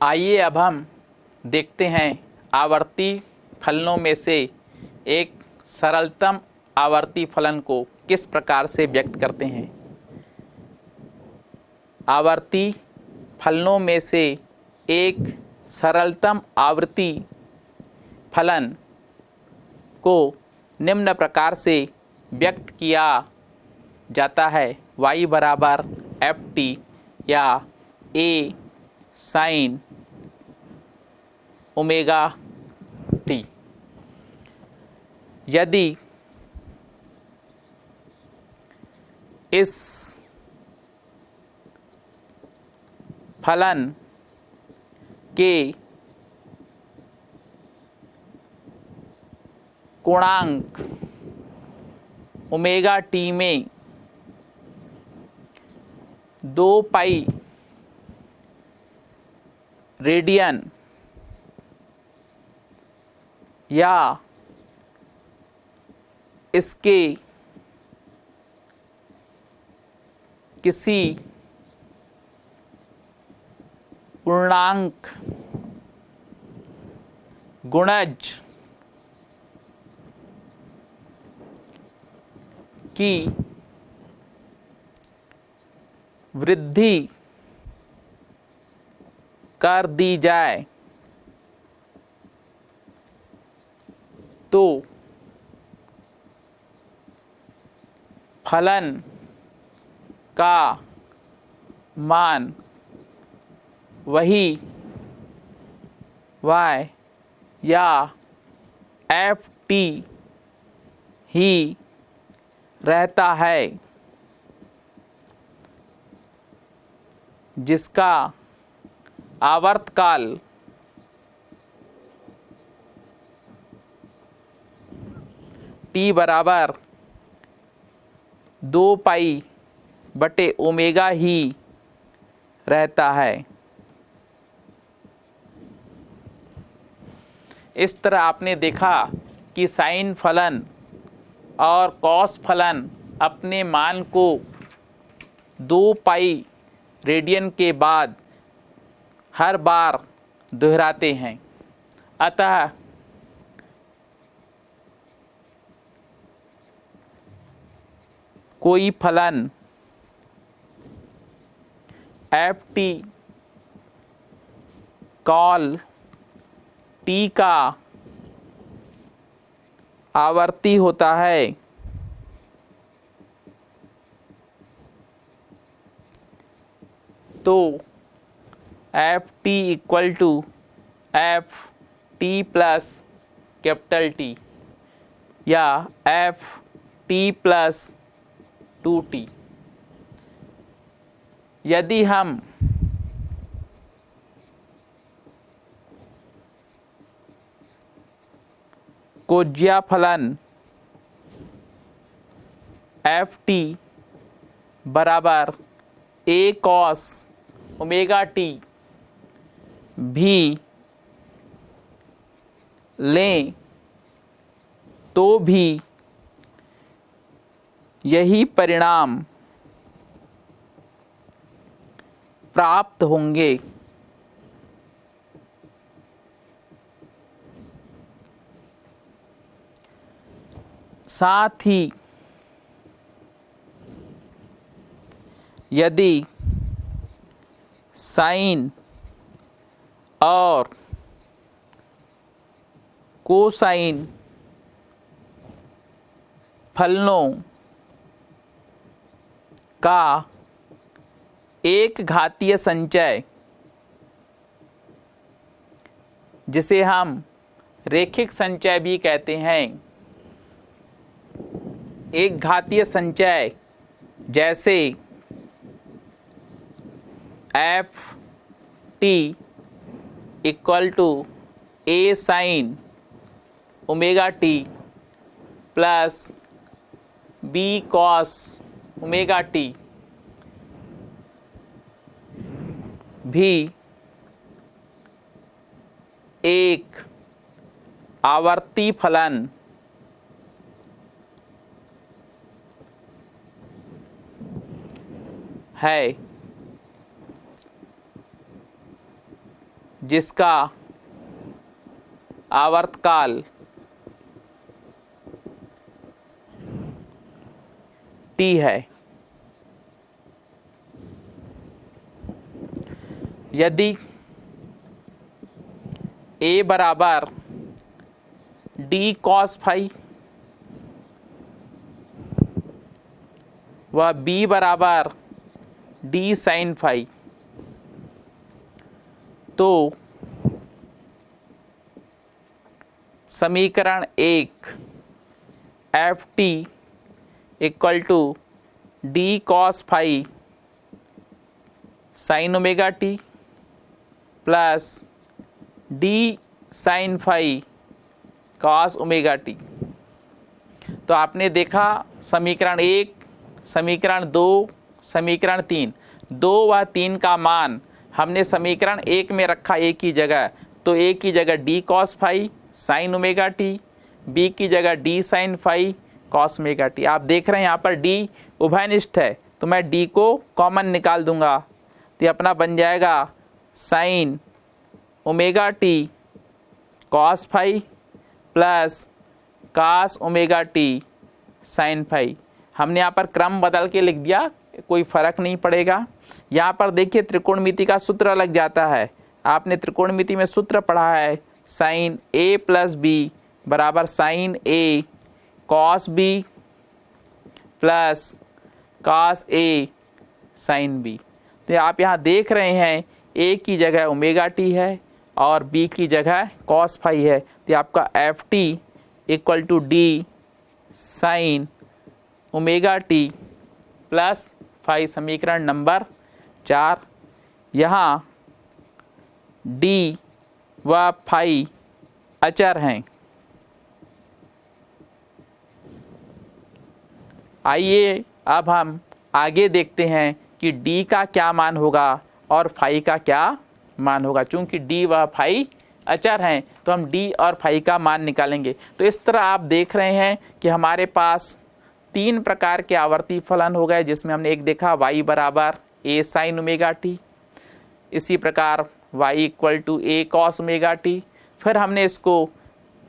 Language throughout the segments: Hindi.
आइए अब हम देखते हैं आवर्ती फलनों में से एक सरलतम आवर्ती फलन को किस प्रकार से व्यक्त करते हैं। आवर्ती फलनों में से एक सरलतम आवर्ती फलन को निम्न प्रकार से व्यक्त किया जाता है। y बराबर एफ टी या a साइन ओमेगा टी। यदि इस फलन के गुणांक ओमेगा टी में 2 पाई रेडियन या इसके किसी पूर्णांक गुणज की वृद्धि कर दी जाए तो फलन का मान वही y या एफ टी ही रहता है जिसका आवर्तकाल t बराबर 2 पाई बटे ओमेगा ही रहता है। इस तरह आपने देखा कि साइन फलन और कॉस फलन अपने मान को 2 पाई रेडियन के बाद हर बार दोहराते हैं। अतः कोई फलन एफ टी कॉल टी का आवर्ती होता है तो F T equal to F T plus capital T या एफ टी प्लस 2t। यदि हम कोज्या फलन एफ टी बराबर a cos ओमेगा टी भी लें तो भी यही परिणाम प्राप्त होंगे। साथ ही यदि साइन और कोसाइन फलनों का एक घातीय संचय जिसे हम रैखिक संचय भी कहते हैं, एक घातीय संचय जैसे F T equal to A sine omega T plus B cos omega T भी एक आवर्ती फलन है जिसका आवर्तकाल t है। यदि a बराबर d cos फाई व b बराबर d sin फाई, तो समीकरण 1 F T equal to D cos phi sine omega T plus D sine phi cos omega T. तो आपने देखा समीकरण 1, समीकरण 2, समीकरण 3, 2 व 3 का मान हमने समीकरण 1 में रखा a की जगह, तो a की जगह d cos phi sine omega t, b की जगह d sine phi cos omega t. आप देख रहे हैं यहाँ पर d उभयनिष्ठ है, तो मैं d को कॉमन निकाल दूंगा, तो ये अपना बन जाएगा sine omega t cos phi plus cos omega t sine phi. हमने यहाँ पर क्रम बदल के लिख दिया, कोई फर्क नहीं पड़ेगा। यहाँ पर देखिए त्रिकोणमिति का सूत्र लग जाता है, आपने त्रिकोणमिति में सूत्र पढ़ा है साइन a प्लस बी बराबर sine a cos b plus cos a sine b. तो आप यहाँ देख रहे हैं a की जगह ओमेगा टी है और b की जगह कॉस फाई है, तो आपका f T equal to d sine omega T plus phi, समीकरण नंबर 4। यहाँ d व फाई अचर हैं। आइए अब हम आगे देखते हैं कि d का क्या मान होगा और फाई का क्या मान होगा। चूंकि d व फाई अचर हैं तो हम d और फाई का मान निकालेंगे। तो इस तरह आप देख रहे हैं कि हमारे पास 3 प्रकार के आवर्ती फलन हो गए, जिसमें हमने एक देखा y बराबर a साइन ओमेगा टी, इसी प्रकार y equal to a cos omega t. फिर हमने इसको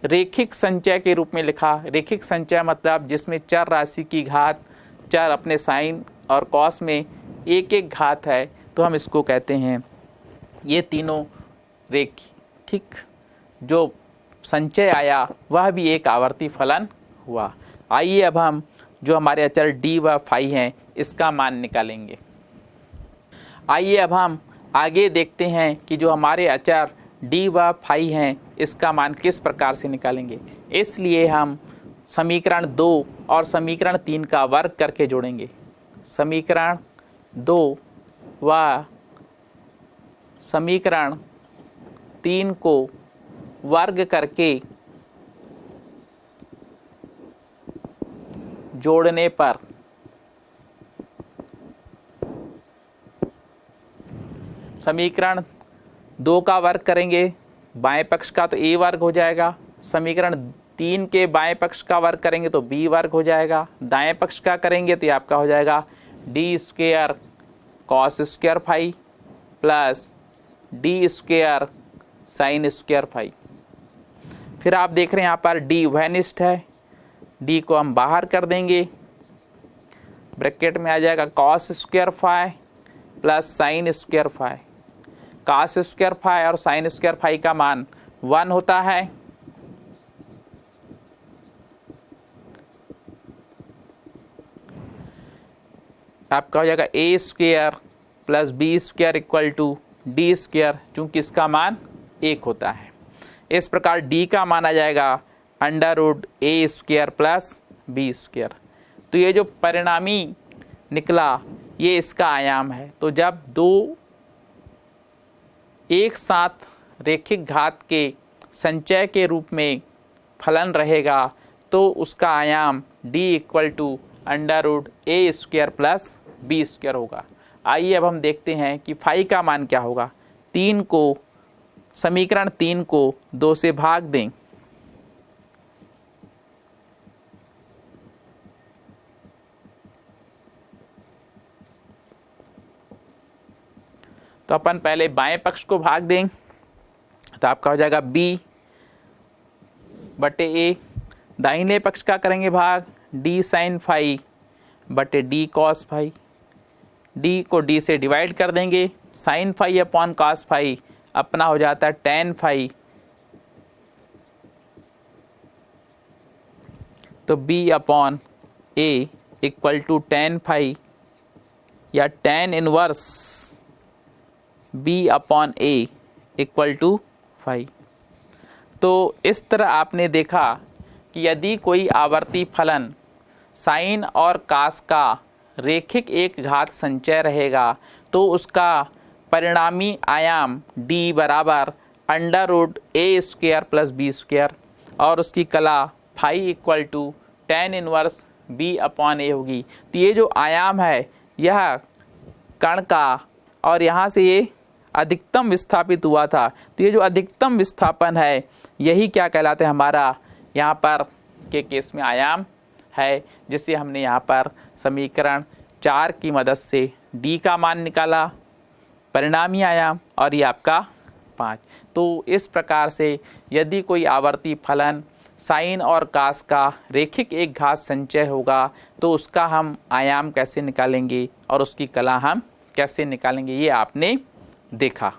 रेखिक संचय के रूप में लिखा। रेखिक संचय मतलब जिसमें चर राशि की घात, चर अपने साइन और कॉस में एक एक घात है, तो हम इसको कहते हैं। ये तीनों रेखिक जो संचय आया वह भी एक आवर्ती फलन हुआ। आइए अब हम जो हमारे अचर d व फाई हैं इसका मान निकालेंगे। आइए अब हम आगे देखते हैं कि जो हमारे अचर d व फाई हैं इसका मान किस प्रकार से निकालेंगे। इसलिए हम समीकरण 2 और समीकरण 3 का वर्ग करके जोड़ेंगे। समीकरण 2 व समीकरण 3 को वर्ग करके जोड़ने पर समीकरण 2 का वर्ग करेंगे, बाएं पक्ष का तो a वर्ग हो जाएगा। समीकरण 3 के बाएं पक्ष का वर्ग करेंगे तो b वर्ग हो जाएगा। दाएं पक्ष का करेंगे तो ये आपका हो जाएगा d square cos square phi plus d square sine square phi. फिर आप देख रहे हैं यहाँ पर d उभयनिष्ठ है, d को हम बाहर कर देंगे, ब्रैकेट में आ जाएगा cos square phi plus sine square phi. Cos square phi और साइन स्क्वेयर फाई का मान 1 होता है। आपका हो जाएगा a square plus b square equal to d square, चूंकि इसका मान 1 होता है। इस प्रकार d का मान आ जाएगा under root a square plus b square. तो ये जो परिणामी निकला ये इसका आयाम है। तो जब दो एक साथ रेखिक घात के संचय के रूप में फलन रहेगा तो उसका आयाम d equal to under root a square plus b square होगा। आइए अब हम देखते हैं कि फाई का मान क्या होगा। समीकरण 3 को 2 से भाग दें तो अपन पहले बाएं पक्ष को भाग दें। तो आपका हो जाएगा बी बटे ए। दाहिने पक्ष का करेंगे भाग, डी साइन फाई बटे डी कॉस फाई। डी को डी से डिवाइड कर देंगे, sine phi upon cos phi अपना हो जाता है टेन फाई। तो b upon a equal to tan phi या tan inverse b upon a equal to phi. तो इस तरह आपने देखा कि यदि कोई आवर्ती फलन साइन और कास का रेखिक एक घात संचय रहेगा तो उसका परिणामी आयाम d बराबर under root a square plus b square और उसकी कला phi equal to tan inverse b upon a होगी। तो ये जो आयाम है यह कण का और यहाँ से ये अधिकतम विस्थापित हुआ था, तो ये जो अधिकतम विस्थापन है यही क्या कहलाता है, हमारा यहाँ पर के केस में आयाम है, जिसे हमने यहाँ पर समीकरण 4 की मदद से d का मान निकाला, परिणामी आयाम, और ये आपका 5। तो इस प्रकार से यदि कोई आवर्ती फलन साइन और कास का रेखिक एक घात संचय होगा तो उसका हम आयाम कैसे निकालेंगे और उसकी कला हम कैसे निकालेंगे, ये आपने देखा।